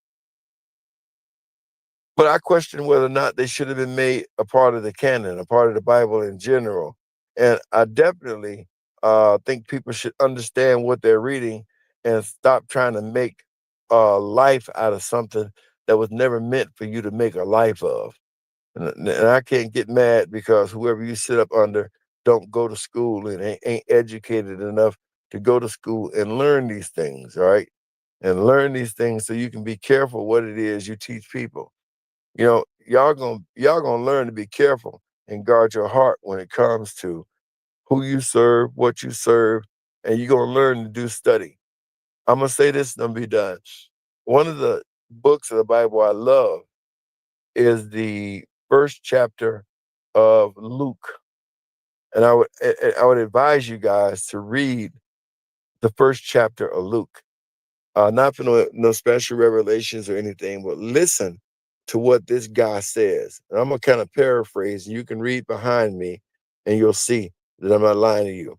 But I question whether or not they should have been made a part of the canon, a part of the Bible in general. And I definitely think people should understand what they're reading and stop trying to make a life out of something that was never meant for you to make a life of. And I can't get mad because whoever you sit up under don't go to school and ain't educated enough to go to school and learn these things, all right? And learn these things so you can be careful what it is you teach people. You know, y'all gonna learn to be careful and guard your heart when it comes to who you serve, what you serve, and you're gonna learn to do study. I'm gonna say this and I'm be done. One of the books of the Bible I love is the first chapter of Luke. And I would advise you guys to read the first chapter of Luke. Not for no special revelations or anything, but listen to what this guy says. And I'm gonna kind of paraphrase, and you can read behind me, and you'll see that I'm not lying to you.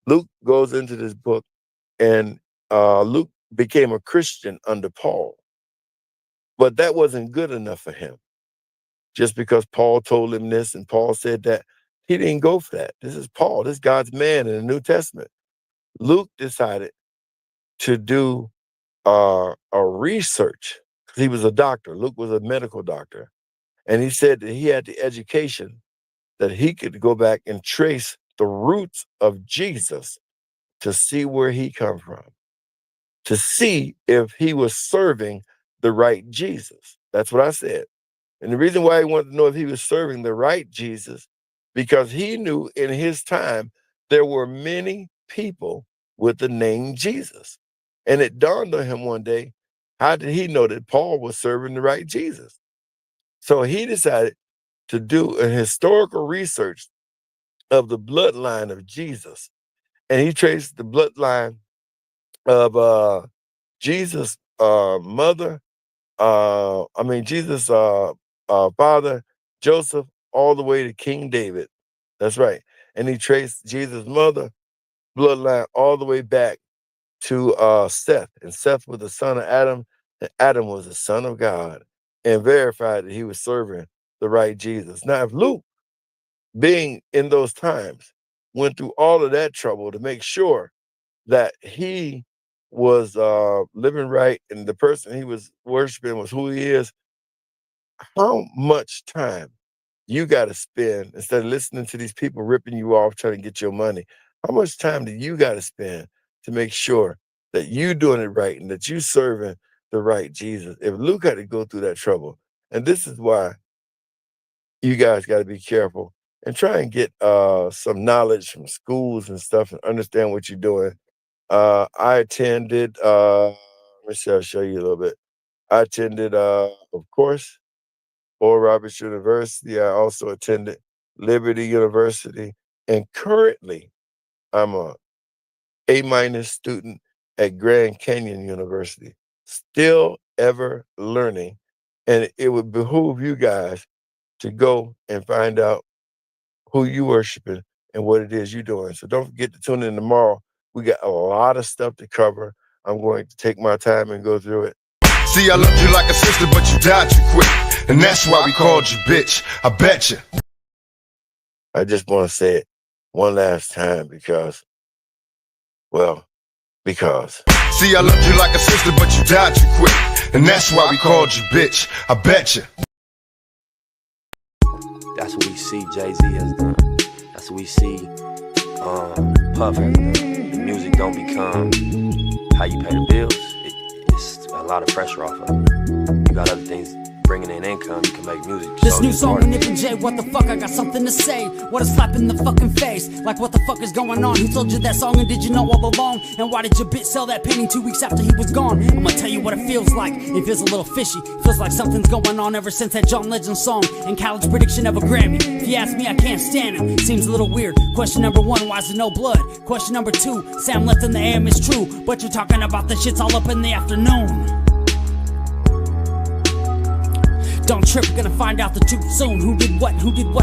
Luke goes into this book, and Luke became a Christian under Paul, but that wasn't good enough for him. Just because Paul told him this and Paul said that, he didn't go for that. This is Paul, this God's man in the New Testament. Luke decided to do a research. He was a doctor. Luke was a medical doctor. And he said that he had the education that he could go back and trace the roots of Jesus to see where he come from, to see if he was serving the right Jesus. That's what I said. And the reason why he wanted to know if he was serving the right Jesus, because he knew in his time there were many people with the name Jesus. And it dawned on him one day, how did he know that Paul was serving the right Jesus? So he decided to do a historical research of the bloodline of Jesus. And he traced the bloodline of Jesus' mother, Jesus' father, Joseph, all the way to King David. That's right. And he traced Jesus' mother bloodline all the way back to Seth. And Seth was the son of Adam, and Adam was the son of God, and verified that he was serving the right Jesus. Now, if Luke, being in those times, went through all of that trouble to make sure that he was living right and the person he was worshiping was who he is, how much time you got to spend instead of listening to these people ripping you off trying to get your money? How much time do you got to spend to make sure that you doing it right and that you serving the right Jesus? If Luke had to go through that trouble, and this is why you guys got to be careful and try and get some knowledge from schools and stuff and understand what you're doing. I attended, let me see, I'll show you a little bit. I attended, of course, Oral Roberts University. I also attended Liberty University. And currently, I'm a A- student at Grand Canyon University, still ever learning. And it would behoove you guys to go and find out who you worshiping and what it is you're doing. So don't forget to tune in tomorrow. We got a lot of stuff to cover. I'm going to take my time and go through it. See, I loved you like a sister, but you died too quick. And that's why we called you bitch. I bet you. I just want to say it one last time because. See, I loved you like a sister, but you died too quick. And that's why we called you bitch. I bet you. That's what we see Jay-Z has done. That's what we see Puff has done. The music don't become how you pay the bills. It's a lot of pressure off of it. You got other things bringing in income, you can make music. This So new it's song art. with Nip and Jay, what the fuck, I got something to say. What a slap in the fucking face. Like what the fuck is going on? Who told you that song and did you know all along? And why did your bitch sell that painting 2 weeks after he was gone? I'm gonna tell you what it feels like. It feels a little fishy. Feels like something's going on ever since that John Legend song and college prediction of a Grammy. If you ask me, I can't stand him. Seems a little weird. Question number 1, why is there no blood? Question number 2, Sam left in the AM is true, but you're talking about the shit's all up in the afternoon. Don't trip, we're gonna find out the truth soon. Who did what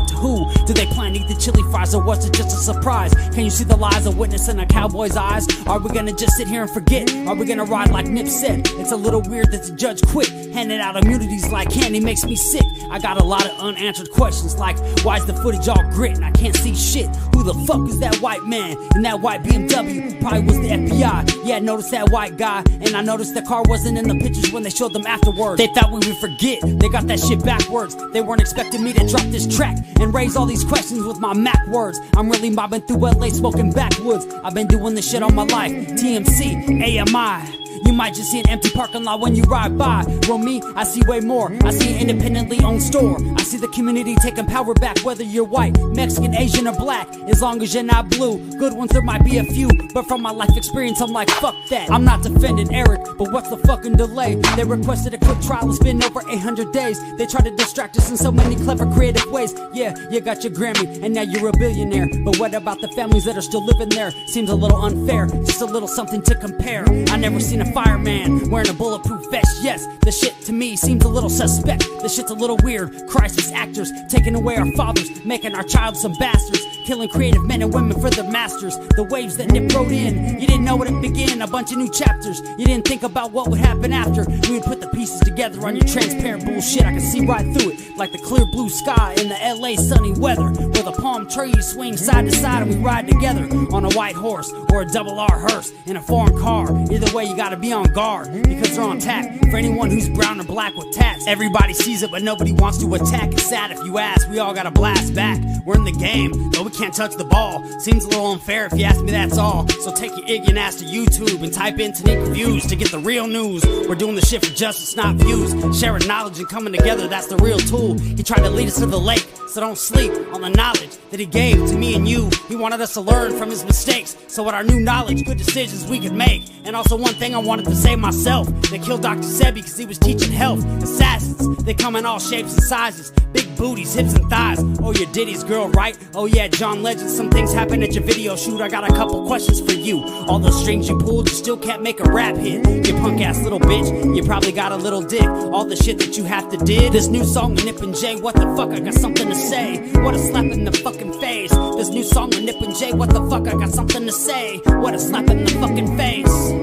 to who? Did they plan to eat the chili fries or was it just a surprise? Can you see the lies of witness in a cowboy's eyes? Are we gonna just sit here and forget? Are we gonna ride like Nip said? It's a little weird that the judge quit, handing out immunities like candy makes me sick. I got a lot of unanswered questions like, why's the footage all grit and I can't see shit? Who the fuck is that white man in that white BMW? Probably was the FBI. Yeah, I noticed that white guy, and I noticed the car wasn't in the pictures when they showed them afterwards. They thought we would forget, they got that shit backwards. They weren't expecting me to drop this track and raise all these questions with my Mac words. I'm really mobbing through LA smoking backwoods. I've been doing this shit all my life. TMC, AMI. You might just see an empty parking lot when you ride by. Well, me, I see way more. I see an independently owned store. I see the community taking power back, whether you're white, Mexican, Asian, or black. As long as you're not blue. Good ones, there might be a few, but from my life experience, I'm like, fuck that. I'm not defending Eric, but what's the fucking delay? They requested a quick trial, it's been over 800 days. They try to distract us in so many clever, creative ways. Yeah, you got your Grammy, and now you're a billionaire. But what about the families that are still living there? Seems a little unfair, just a little something to compare. I never seen a fireman wearing a bulletproof vest. Yes, the shit to me seems a little suspect. The shit's a little weird. Crisis actors taking away our fathers, making our child some bastards, killing creative men and women for their masters. The waves that Nip wrote in, you didn't know where to begin. A bunch of new chapters. You didn't think about what would happen after. We would put the pieces together on your transparent bullshit. I can see right through it, like the clear blue sky in the LA sunny weather, where the palm trees swing side to side and we ride together on a white horse or a double R hearse in a foreign car. Either way, you gotta be on guard because they're on tap for anyone who's brown or black with tats. Everybody sees it, but nobody wants to attack. It's sad if you ask. We all gotta blast back. We're in the game, though we can't touch the ball. Seems a little unfair if you ask me, that's all. So take your ignorant ass to YouTube and type in Tanique Reviews to get the real news. We're doing the shit for justice, not views. Sharing knowledge and coming together, that's the real tool. He tried to lead us to the lake, so don't sleep on the knowledge that he gave to me and you. He wanted us to learn from his mistakes, so with our new knowledge, good decisions we could make. And also one thing I wanted to say myself, they killed Dr. Sebi because he was teaching health. Assassins, they come in all shapes and sizes, big booties, hips and thighs. Oh, you're Diddy's girl, right? Oh yeah, John Legend, some things happen at your video shoot. I got a couple questions for you. All those strings you pulled, you still can't make a rap hit. You punk ass little bitch, you probably got a little dick. All the shit that you have to did. This new song with Nip and Jay, what the fuck, I got something to say. What a slap in the fucking face. This new song with Nip and Jay, what the fuck, I got something to say. What a slap in the fucking face.